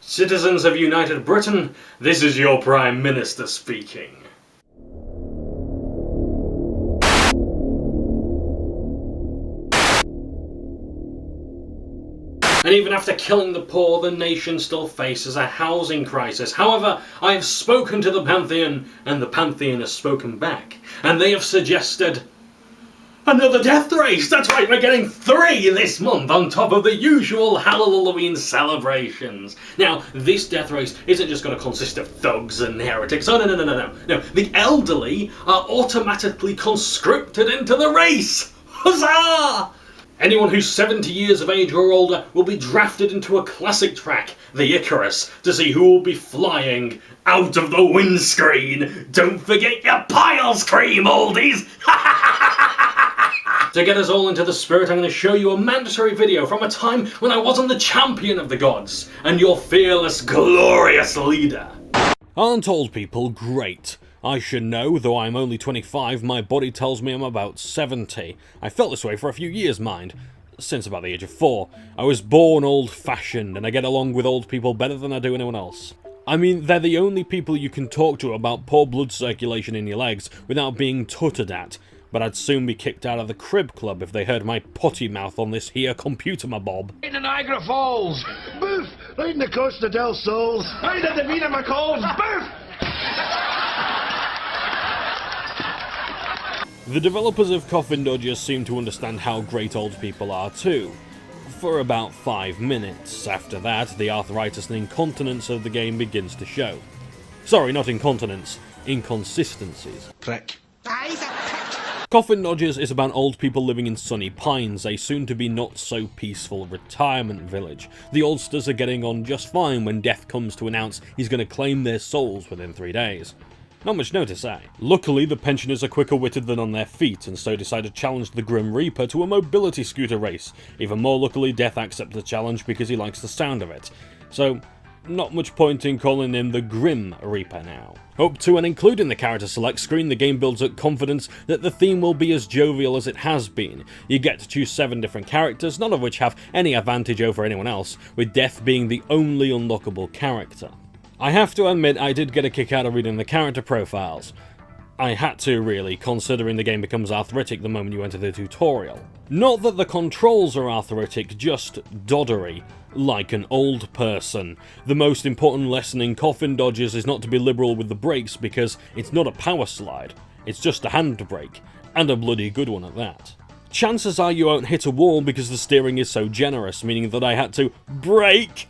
Citizens of United Britain, this is your Prime Minister speaking. And even after killing the poor, the nation still faces a housing crisis. However, I have spoken to the Pantheon, and the Pantheon has spoken back. And they have suggested another death race! That's right, we're getting 3 this month on top of the usual Halloween celebrations. Now, this death race isn't just going to consist of thugs and heretics. Oh, no. The elderly are automatically conscripted into the race! Huzzah! Anyone who's 70 years of age or older will be drafted into a classic track, the Icarus, to see who will be flying out of the windscreen. Don't forget your piles cream, oldies! To get us all into the spirit, I'm going to show you a mandatory video from a time when I wasn't the champion of the gods, and your fearless, glorious leader. Aren't old people great? I should know, though I'm only 25, my body tells me I'm about 70. I felt this way for a few years, mind. Since about the age of 4. I was born old-fashioned, and I get along with old people better than I do anyone else. I mean, they're the only people you can talk to about poor blood circulation in your legs without being tutted at. But I'd soon be kicked out of the crib club if they heard my potty mouth on this here computer, my bob. Right in the Niagara Falls! Boof! Right in the Costa del Sols! Right at the Vita McCalls! Boof! The developers of Coffin Dodgers seem to understand how great old people are too. For about 5 minutes. After that, the arthritis and incontinence of the game begins to show. Sorry, not incontinence. Inconsistencies. Prick. Coffin Dodgers is about old people living in Sunny Pines, a soon-to-be not-so-peaceful retirement village. The oldsters are getting on just fine when Death comes to announce he's going to claim their souls within 3 days. Not much notice, eh? Luckily, the pensioners are quicker-witted than on their feet, and so decide to challenge the Grim Reaper to a mobility scooter race. Even more luckily, Death accepts the challenge because he likes the sound of it. So, not much point in calling him the Grim Reaper now. Up to and including the character select screen, the game builds up confidence that the theme will be as jovial as it has been. You get to choose 7 different characters, none of which have any advantage over anyone else, with Death being the only unlockable character. I have to admit I did get a kick out of reading the character profiles. I had to, really, considering the game becomes arthritic the moment you enter the tutorial. Not that the controls are arthritic, just doddery, like an old person. The most important lesson in Coffin Dodgers is not to be liberal with the brakes because it's not a power slide, it's just a handbrake, and a bloody good one at that. Chances are you won't hit a wall because the steering is so generous, meaning that I had to brake.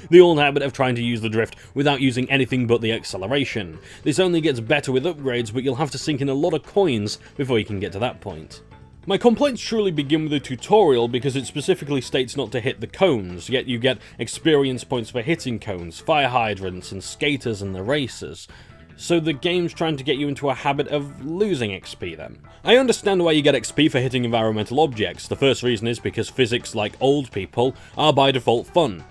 The old habit of trying to use the drift without using anything but the acceleration. This only gets better with upgrades, but you'll have to sink in a lot of coins before you can get to that point. My complaints truly begin with the tutorial because it specifically states not to hit the cones, yet you get experience points for hitting cones, fire hydrants, and skaters and the racers. So the game's trying to get you into a habit of losing XP then. I understand why you get XP for hitting environmental objects. The first reason is because physics, like old people, are by default fun.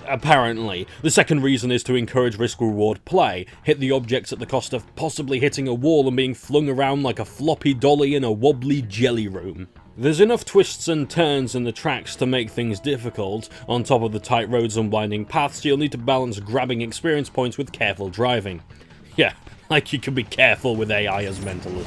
Apparently. The second reason is to encourage risk-reward play. Hit the objects at the cost of possibly hitting a wall and being flung around like a floppy dolly in a wobbly jelly room. There's enough twists and turns in the tracks to make things difficult. On top of the tight roads and winding paths, you'll need to balance grabbing experience points with careful driving. Yeah, like you can be careful with AI as mentality.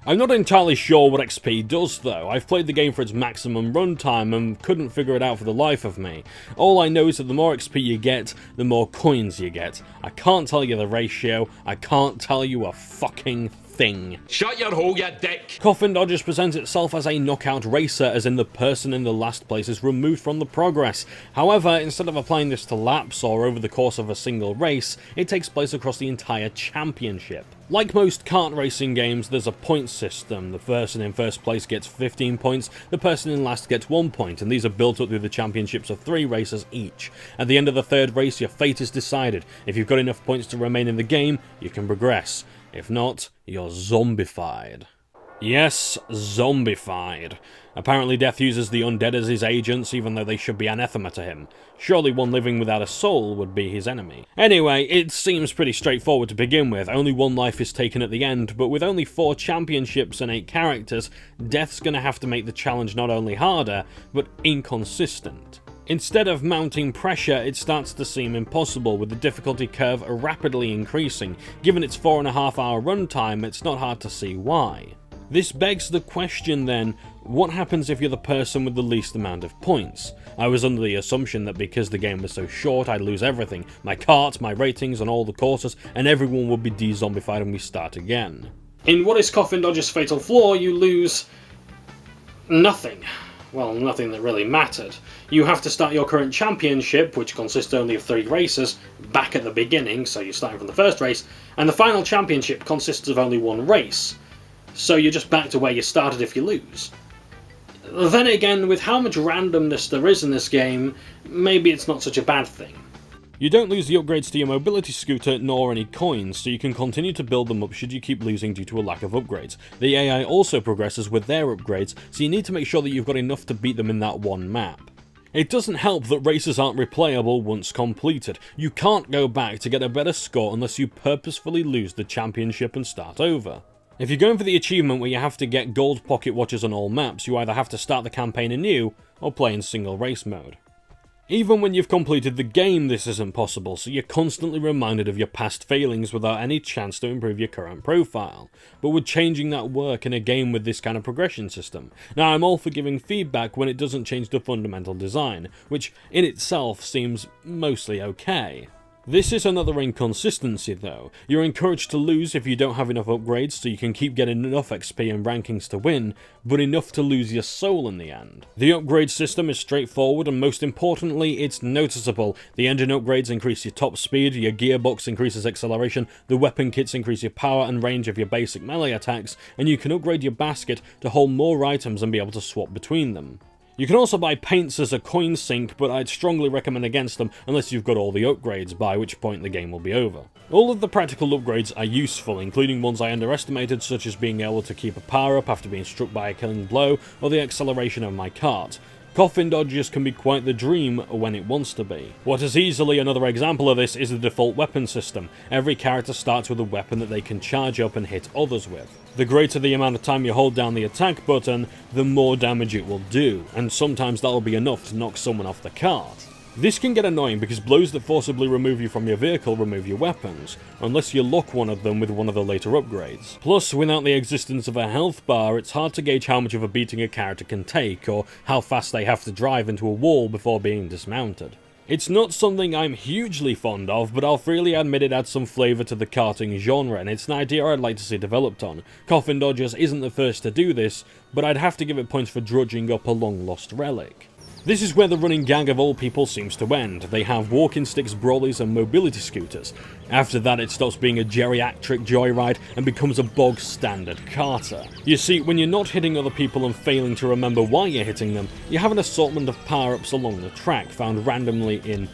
I'm not entirely sure what XP does though. I've played the game for its maximum runtime and couldn't figure it out for the life of me. All I know is that the more XP you get, the more coins you get. I can't tell you the ratio, I can't tell you a fucking thing. Shut your hole, you dick! Coffin Dodgers presents itself as a knockout racer, as in the person in the last place is removed from the progress. However, instead of applying this to laps or over the course of a single race, it takes place across the entire championship. Like most kart racing games, there's a point system. The person in first place gets 15 points, the person in last gets 1 point, and these are built up through the championships of 3 races each. At the end of the 3rd race, your fate is decided. If you've got enough points to remain in the game, you can progress. If not, you're zombified. Yes, zombified. Apparently Death uses the undead as his agents, even though they should be anathema to him. Surely one living without a soul would be his enemy. Anyway, it seems pretty straightforward to begin with. Only one life is taken at the end, but with only 4 championships and 8 characters, Death's gonna have to make the challenge not only harder, but inconsistent. Instead of mounting pressure, it starts to seem impossible, with the difficulty curve rapidly increasing. Given its 4.5-hour runtime, it's not hard to see why. This begs the question then, what happens if you're the person with the least amount of points? I was under the assumption that because the game was so short I'd lose everything, my cart, my ratings on all the courses, and everyone would be de-zombified and we start again. In what is Coffin Dodgers' fatal flaw, you lose nothing. Well, nothing that really mattered. You have to start your current championship, which consists only of 3 races, back at the beginning, so you're starting from the first race, and the final championship consists of only 1 race. So you're just back to where you started if you lose. Then again, with how much randomness there is in this game, maybe it's not such a bad thing. You don't lose the upgrades to your mobility scooter, nor any coins, so you can continue to build them up should you keep losing due to a lack of upgrades. The AI also progresses with their upgrades, so you need to make sure that you've got enough to beat them in that one map. It doesn't help that races aren't replayable once completed. You can't go back to get a better score unless you purposefully lose the championship and start over. If you're going for the achievement where you have to get gold pocket watches on all maps, you either have to start the campaign anew, or play in single race mode. Even when you've completed the game, this isn't possible, so you're constantly reminded of your past failings without any chance to improve your current profile. But would changing that work in a game with this kind of progression system? Now, I'm all for giving feedback when it doesn't change the fundamental design, which in itself seems mostly okay. This is another inconsistency though. You're encouraged to lose if you don't have enough upgrades so you can keep getting enough XP and rankings to win, but enough to lose your soul in the end. The upgrade system is straightforward and most importantly it's noticeable. The engine upgrades increase your top speed, your gearbox increases acceleration, the weapon kits increase your power and range of your basic melee attacks, and you can upgrade your basket to hold more items and be able to swap between them. You can also buy paints as a coin sink, but I'd strongly recommend against them unless you've got all the upgrades, by which point the game will be over. All of the practical upgrades are useful, including ones I underestimated, such as being able to keep a power-up after being struck by a killing blow, or the acceleration of my cart. Coffin Dodgers can be quite the dream when it wants to be. What is easily another example of this is the default weapon system. Every character starts with a weapon that they can charge up and hit others with. The greater the amount of time you hold down the attack button, the more damage it will do, and sometimes that'll be enough to knock someone off the cart. This can get annoying because blows that forcibly remove you from your vehicle remove your weapons, unless you lock one of them with one of the later upgrades. Plus, without the existence of a health bar, it's hard to gauge how much of a beating a character can take, or how fast they have to drive into a wall before being dismounted. It's not something I'm hugely fond of, but I'll freely admit it adds some flavour to the karting genre, and it's an idea I'd like to see developed on. Coffin Dodgers isn't the first to do this, but I'd have to give it points for drudging up a long-lost relic. This is where the running gag of all people seems to end. They have walking sticks, brollies and mobility scooters. After that it stops being a geriatric joyride and becomes a bog standard carter. You see, when you're not hitting other people and failing to remember why you're hitting them, you have an assortment of power-ups along the track found randomly in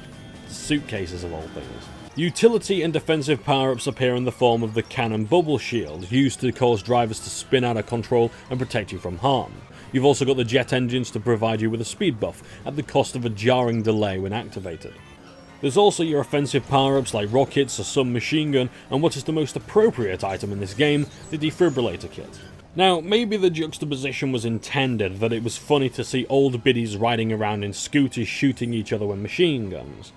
suitcases of all things. Utility and defensive power-ups appear in the form of the cannon bubble shield, used to cause drivers to spin out of control and protect you from harm. You've also got the jet engines to provide you with a speed buff, at the cost of a jarring delay when activated. There's also your offensive power-ups like rockets, a submachine gun, and what is the most appropriate item in this game, the defibrillator kit. Now, maybe the juxtaposition was intended, that it was funny to see old biddies riding around in scooters shooting each other with machine guns.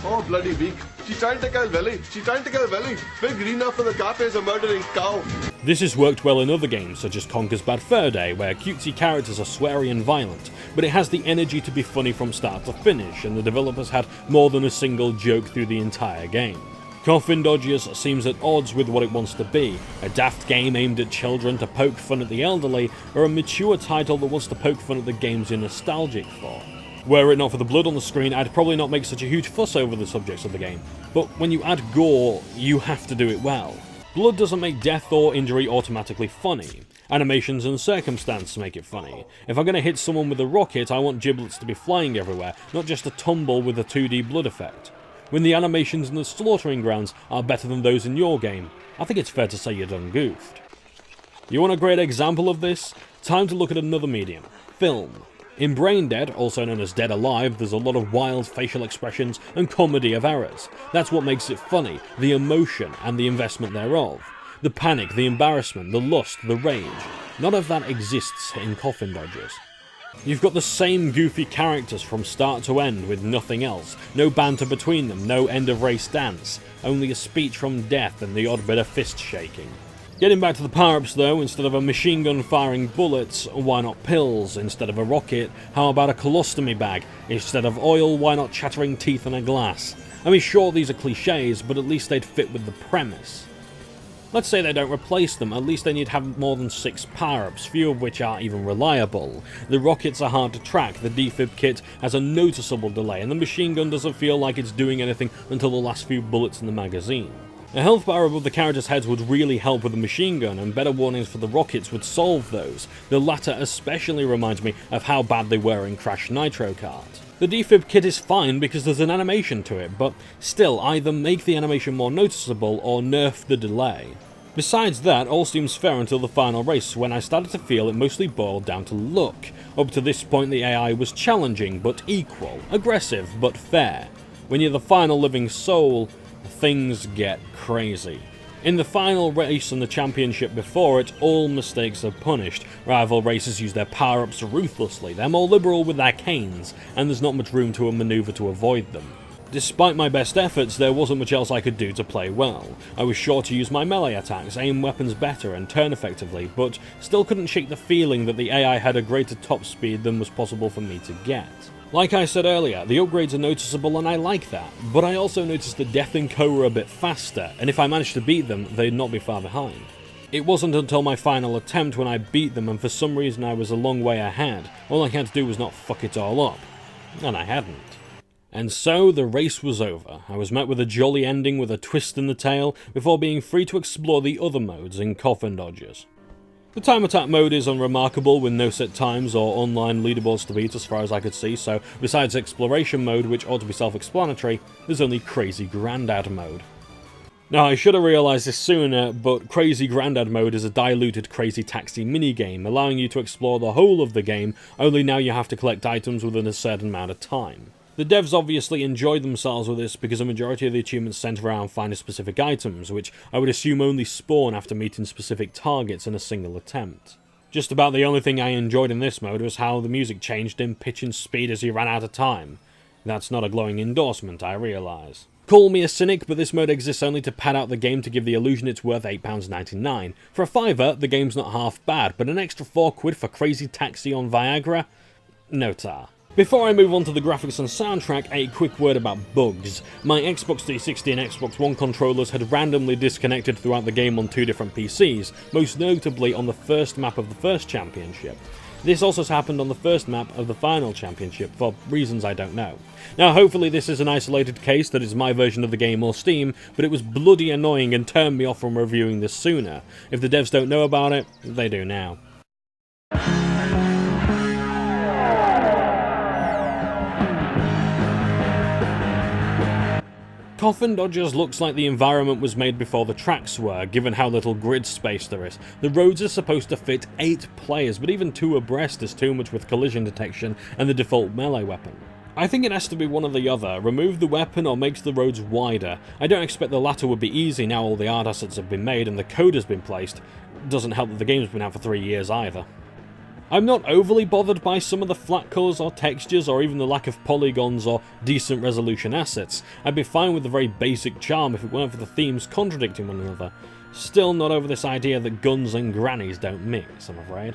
Oh, bloody weak. She's trying to kill Willy. She's trying to kill Willy. Big green up for the cafe is a murdering cow. This has worked well in other games, such as Conker's Bad Fur Day, where cutesy characters are sweary and violent, but it has the energy to be funny from start to finish, and the developers had more than a single joke through the entire game. Coffin Dodgers seems at odds with what it wants to be, a daft game aimed at children to poke fun at the elderly, or a mature title that wants to poke fun at the games you're nostalgic for. Were it not for the blood on the screen, I'd probably not make such a huge fuss over the subjects of the game, but when you add gore, you have to do it well. Blood doesn't make death or injury automatically funny. Animations and circumstance make it funny. If I'm going to hit someone with a rocket, I want giblets to be flying everywhere, not just a tumble with a 2D blood effect. When the animations in the slaughtering grounds are better than those in your game, I think it's fair to say you're done goofed. You want a great example of this? Time to look at another medium, film. In Brain Dead, also known as Dead Alive, there's a lot of wild facial expressions and comedy of errors. That's what makes it funny, the emotion and the investment thereof. The panic, the embarrassment, the lust, the rage. None of that exists in Coffin Dodgers. You've got the same goofy characters from start to end with nothing else. No banter between them, no end of race dance. Only a speech from death and the odd bit of fist shaking. Getting back to the power-ups though, instead of a machine gun firing bullets, why not pills? Instead of a rocket, how about a colostomy bag? Instead of oil, why not chattering teeth in a glass? I mean, sure, these are cliches, but at least they'd fit with the premise. Let's say they don't replace them, at least they need to have more than 6 power-ups, few of which are even reliable. The rockets are hard to track, the defib kit has a noticeable delay, and the machine gun doesn't feel like it's doing anything until the last few bullets in the magazine. A health bar above the characters' heads would really help with the machine gun, and better warnings for the rockets would solve those. The latter especially reminds me of how bad they were in Crash Nitro Kart. The defib kit is fine because there's an animation to it, but still, either make the animation more noticeable or nerf the delay. Besides that, all seems fair until the final race, when I started to feel it mostly boiled down to luck. Up to this point the AI was challenging but equal, aggressive but fair. When you're the final living soul, things get crazy. In the final race and the championship before it, all mistakes are punished. Rival racers use their power-ups ruthlessly, they're more liberal with their canes, and there's not much room to maneuver to avoid them. Despite my best efforts, there wasn't much else I could do to play well. I was sure to use my melee attacks, aim weapons better, and turn effectively, but still couldn't shake the feeling that the AI had a greater top speed than was possible for me to get. Like I said earlier, the upgrades are noticeable and I like that, but I also noticed that Death and Co were a bit faster, and if I managed to beat them, they'd not be far behind. It wasn't until my final attempt when I beat them, and for some reason I was a long way ahead. All I had to do was not fuck it all up. And I hadn't. And so the race was over. I was met with a jolly ending with a twist in the tail, before being free to explore the other modes in Coffin Dodgers. The time attack mode is unremarkable, with no set times or online leaderboards to beat as far as I could see, so besides exploration mode, which ought to be self-explanatory, there's only Crazy Grandad mode. Now I should have realised this sooner, but Crazy Grandad mode is a diluted Crazy Taxi minigame, allowing you to explore the whole of the game, only now you have to collect items within a certain amount of time. The devs obviously enjoyed themselves with this because a majority of the achievements centre around finding specific items, which I would assume only spawn after meeting specific targets in a single attempt. Just about the only thing I enjoyed in this mode was how the music changed in pitch and speed as you ran out of time. That's not a glowing endorsement, I realise. Call me a cynic, but this mode exists only to pad out the game to give the illusion it's worth £8.99. For a fiver, the game's not half bad, but an extra £4 for Crazy Taxi on Viagra? No tar. Before I move on to the graphics and soundtrack, a quick word about bugs. My Xbox 360 and Xbox One controllers had randomly disconnected throughout the game on 2 different PCs, most notably on the first map of the first championship. This also happened on the first map of the final championship, for reasons I don't know. Now hopefully this is an isolated case that is my version of the game or Steam, but it was bloody annoying and turned me off from reviewing this sooner. If the devs don't know about it, they do now. Coffin Dodgers looks like the environment was made before the tracks were, given how little grid space there is. The roads are supposed to fit 8 players, but even 2 abreast is too much with collision detection and the default melee weapon. I think it has to be one or the other. Remove the weapon or make the roads wider. I don't expect the latter would be easy now all the art assets have been made and the code has been placed. Doesn't help that the game's been out for 3 years either. I'm not overly bothered by some of the flat colours or textures or even the lack of polygons or decent resolution assets. I'd be fine with the very basic charm if it weren't for the themes contradicting one another. Still not over this idea that guns and grannies don't mix, I'm afraid.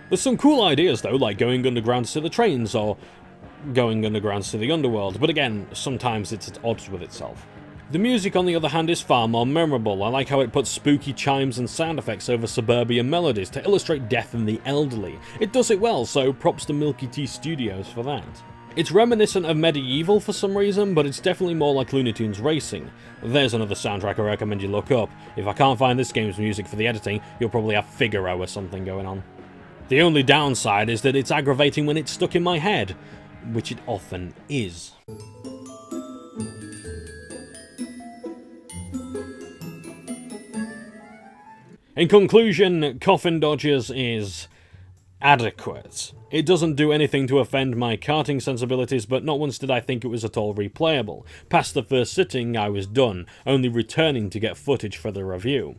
There's some cool ideas though, like going underground to see the trains or going underground to see the underworld, but again, sometimes it's at odds with itself. The music, on the other hand, is far more memorable. I like how it puts spooky chimes and sound effects over suburban melodies to illustrate death and the elderly. It does it well, so props to Milky T Studios for that. It's reminiscent of Medieval for some reason, but it's definitely more like Looney Tunes Racing. There's another soundtrack I recommend you look up. If I can't find this game's music for the editing, you'll probably have Figaro or something going on. The only downside is that it's aggravating when it's stuck in my head, which it often is. In conclusion, Coffin Dodgers is adequate. It doesn't do anything to offend my karting sensibilities, but not once did I think it was at all replayable. Past the first sitting, I was done, only returning to get footage for the review.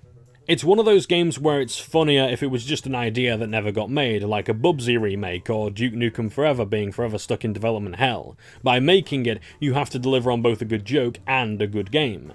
It's one of those games where it's funnier if it was just an idea that never got made, like a Bubsy remake or Duke Nukem Forever being forever stuck in development hell. By making it, you have to deliver on both a good joke and a good game.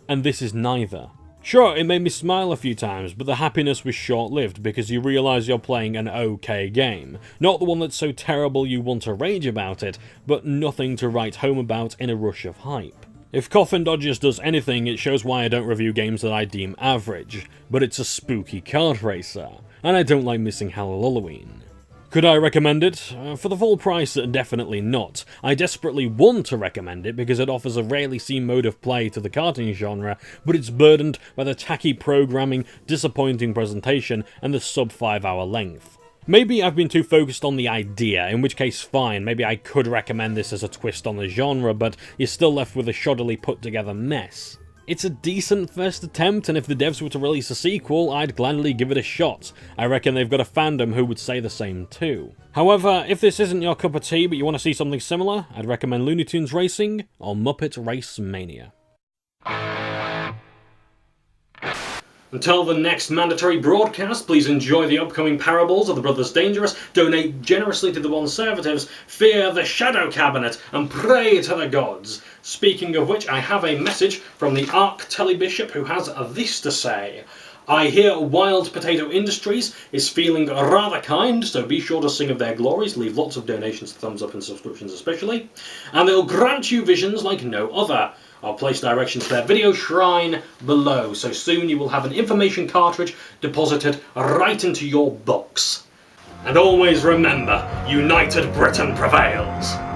And this is neither. Sure, it made me smile a few times, but the happiness was short-lived because you realise you're playing an okay game. Not the one that's so terrible you want to rage about it, but nothing to write home about in a rush of hype. If Coffin Dodgers does anything, it shows why I don't review games that I deem average, but it's a spooky kart racer, and I don't like missing Halloween. Could I recommend it? For the full price, definitely not. I desperately want to recommend it because it offers a rarely seen mode of play to the karting genre, but it's burdened by the tacky programming, disappointing presentation, and the sub 5 hour length. Maybe I've been too focused on the idea, in which case fine, maybe I could recommend this as a twist on the genre, but you're still left with a shoddily put together mess. It's a decent first attempt, and if the devs were to release a sequel, I'd gladly give it a shot. I reckon they've got a fandom who would say the same too. However, if this isn't your cup of tea but you want to see something similar, I'd recommend Looney Tunes Racing or Muppet Race Mania. Until the next mandatory broadcast, please enjoy the upcoming parables of the Brothers Dangerous, donate generously to the Conservatives, fear the Shadow Cabinet, and pray to the gods. Speaking of which, I have a message from the Ark Telebishop who has this to say. I hear Wild Potato Industries is feeling rather kind, so be sure to sing of their glories, leave lots of donations, thumbs up and subscriptions especially, and they'll grant you visions like no other. I'll place directions to their video shrine below, so soon you will have an information cartridge deposited right into your box. And always remember, United Britain prevails.